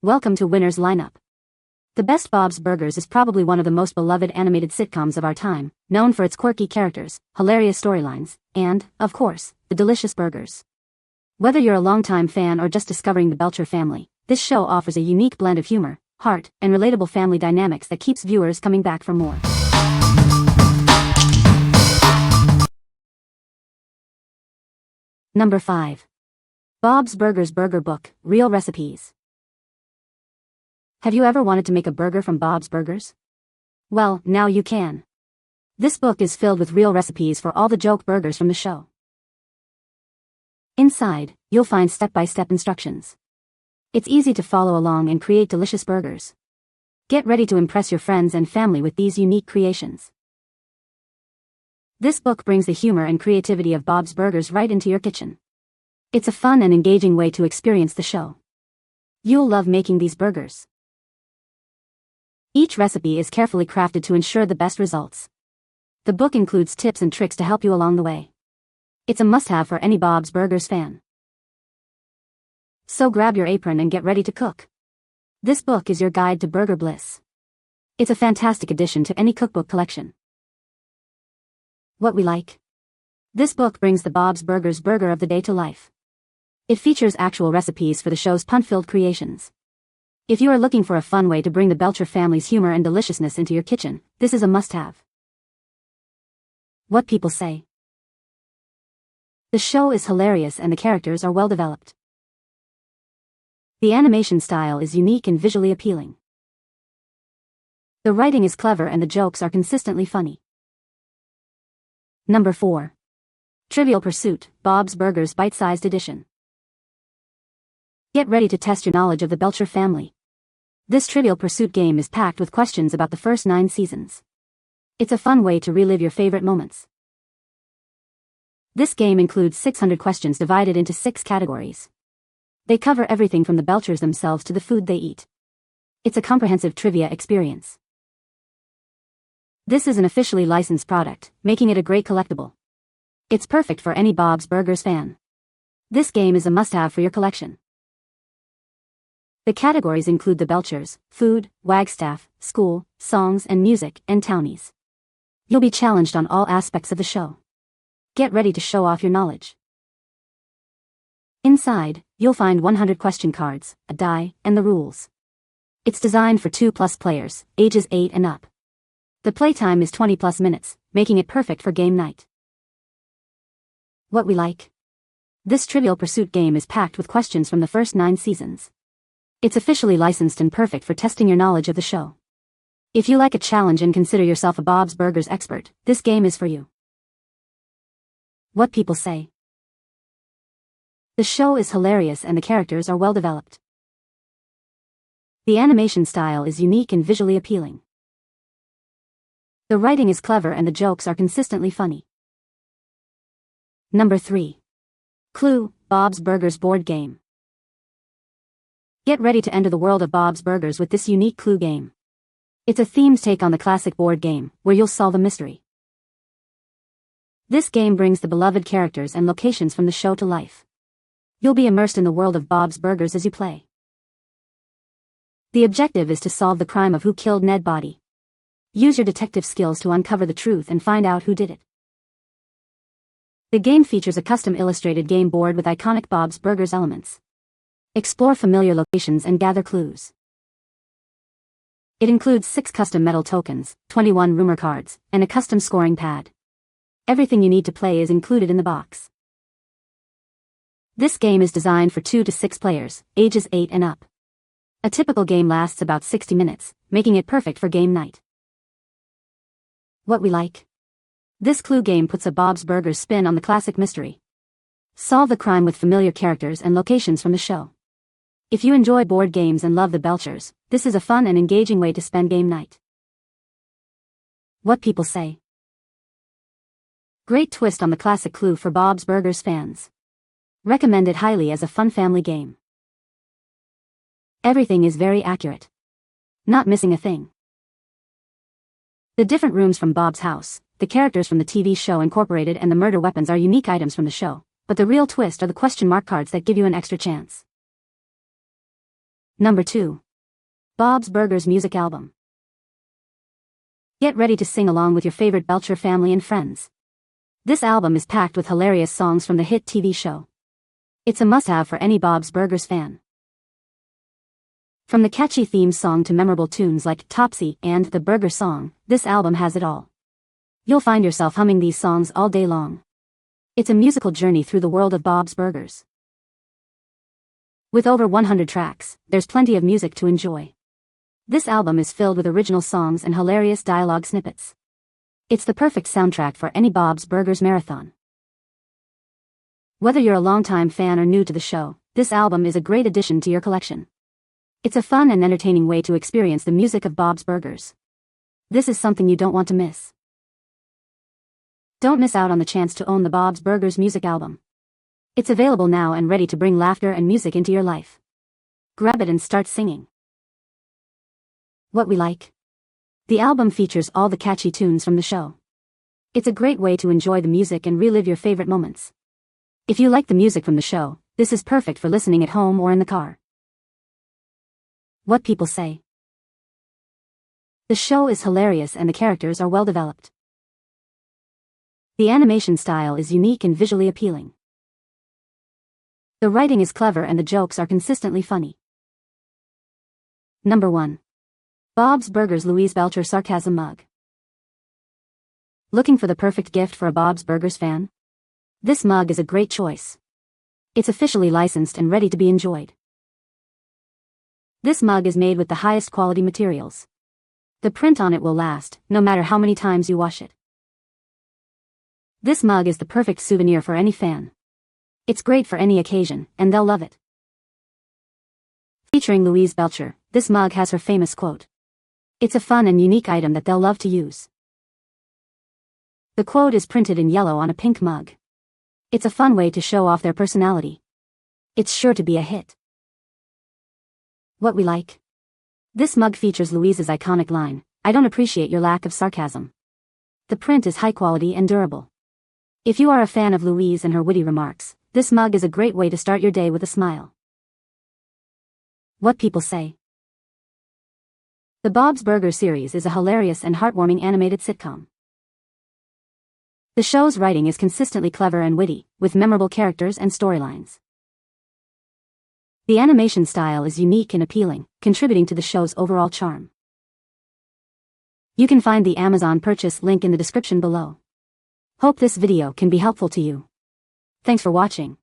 Welcome to Winner's Lineup. The Best Bob's Burgers is probably one of the most beloved animated sitcoms of our time, known for its quirky characters, hilarious storylines, and, of course, the delicious burgers. Whether you're a longtime fan or just discovering the Belcher family, this show offers a unique blend of humor, heart, and relatable family dynamics that keeps viewers coming back for more. Number 5. Bob's Burgers Burger Book, Real Recipes. Have you ever wanted to make a burger from Bob's Burgers? Well, now you can. This book is filled with real recipes for all the joke burgers from the show. Inside, you'll find step-by-step instructions. It's easy to follow along and create delicious burgers. Get ready to impress your friends and family with these unique creations. This book brings the humor and creativity of Bob's Burgers right into your kitchen. It's a fun and engaging way to experience the show. You'll love making these burgers. Each recipe is carefully crafted to ensure the best results. The book includes tips and tricks to help you along the way. It's a must-have for any Bob's Burgers fan. So grab your apron and get ready to cook. This book is your guide to burger bliss. It's a fantastic addition to any cookbook collection. What we like. This book brings the Bob's Burgers burger of the day to life. It features actual recipes for the show's pun-filled creations. If you are looking for a fun way to bring the Belcher family's humor and deliciousness into your kitchen, this is a must-have. What people say. The show is hilarious and the characters are well developed. The animation style is unique and visually appealing. The writing is clever and the jokes are consistently funny. Number 4. Trivial Pursuit, Bob's Burgers Bite-Sized Edition. Get ready to test your knowledge of the Belcher family. This Trivial Pursuit game is packed with questions about the first 9 seasons. It's a fun way to relive your favorite moments. This game includes 600 questions divided into 6 categories. They cover everything from the Belchers themselves to the food they eat. It's a comprehensive trivia experience. This is an officially licensed product, making it a great collectible. It's perfect for any Bob's Burgers fan. This game is a must-have for your collection. The categories include the Belchers, food, Wagstaff, school, songs and music, and townies. You'll be challenged on all aspects of the show. Get ready to show off your knowledge. Inside, you'll find 100 question cards, a die, and the rules. It's designed for 2+ players, ages 8 and up. The playtime is 20+ minutes, making it perfect for game night. What we like. This Trivial Pursuit game is packed with questions from the first 9 seasons. It's officially licensed and perfect for testing your knowledge of the show. If you like a challenge and consider yourself a Bob's Burgers expert, this game is for you. What people say. The show is hilarious and the characters are well developed. The animation style is unique and visually appealing. The writing is clever and the jokes are consistently funny. Number 3. Clue, Bob's Burgers board game. Get ready to enter the world of Bob's Burgers with this unique Clue game. It's a themed take on the classic board game, where you'll solve a mystery. This game brings the beloved characters and locations from the show to life. You'll be immersed in the world of Bob's Burgers as you play. The objective is to solve the crime of who killed Ned Body. Use your detective skills to uncover the truth and find out who did it. The game features a custom illustrated game board with iconic Bob's Burgers elements. Explore familiar locations and gather clues. It includes 6 custom metal tokens, 21 rumor cards, and a custom scoring pad. Everything you need to play is included in the box. This game is designed for 2 to 6 players, ages 8 and up. A typical game lasts about 60 minutes, making it perfect for game night. What we like. This Clue game puts a Bob's Burgers spin on the classic mystery. Solve the crime with familiar characters and locations from the show. If you enjoy board games and love the Belchers, this is a fun and engaging way to spend game night. What people say. Great twist on the classic Clue for Bob's Burgers fans. Recommend it highly as a fun family game. Everything is very accurate. Not missing a thing. The different rooms from Bob's house, the characters from the TV show incorporated and the murder weapons are unique items from the show, but the real twist are the question mark cards that give you an extra chance. Number 2. Bob's Burgers Music Album. Get ready to sing along with your favorite Belcher family and friends. This album is packed with hilarious songs from the hit TV show. It's a must-have for any Bob's Burgers fan. From the catchy theme song to memorable tunes like Topsy and The Burger Song, this album has it all. You'll find yourself humming these songs all day long. It's a musical journey through the world of Bob's Burgers. With over 100 tracks, there's plenty of music to enjoy. This album is filled with original songs and hilarious dialogue snippets. It's the perfect soundtrack for any Bob's Burgers marathon. Whether you're a longtime fan or new to the show, this album is a great addition to your collection. It's a fun and entertaining way to experience the music of Bob's Burgers. This is something you don't want to miss. Don't miss out on the chance to own the Bob's Burgers music album. It's available now and ready to bring laughter and music into your life. Grab it and start singing. What we like. The album features all the catchy tunes from the show. It's a great way to enjoy the music and relive your favorite moments. If you like the music from the show, this is perfect for listening at home or in the car. What people say. The show is hilarious and the characters are well developed. The animation style is unique and visually appealing. The writing is clever and the jokes are consistently funny. Number 1. Bob's Burgers Louise Belcher Sarcasm Mug. Looking for the perfect gift for a Bob's Burgers fan? This mug is a great choice. It's officially licensed and ready to be enjoyed. This mug is made with the highest quality materials. The print on it will last, no matter how many times you wash it. This mug is the perfect souvenir for any fan. It's great for any occasion, and they'll love it. Featuring Louise Belcher, this mug has her famous quote. It's a fun and unique item that they'll love to use. The quote is printed in yellow on a pink mug. It's a fun way to show off their personality. It's sure to be a hit. What we like. This mug features Louise's iconic line, "I don't appreciate your lack of sarcasm." The print is high quality and durable. If you are a fan of Louise and her witty remarks, this mug is a great way to start your day with a smile. What people say. The Bob's Burgers series is a hilarious and heartwarming animated sitcom. The show's writing is consistently clever and witty, with memorable characters and storylines. The animation style is unique and appealing, contributing to the show's overall charm. You can find the Amazon purchase link in the description below. Hope this video can be helpful to you. Thanks for watching.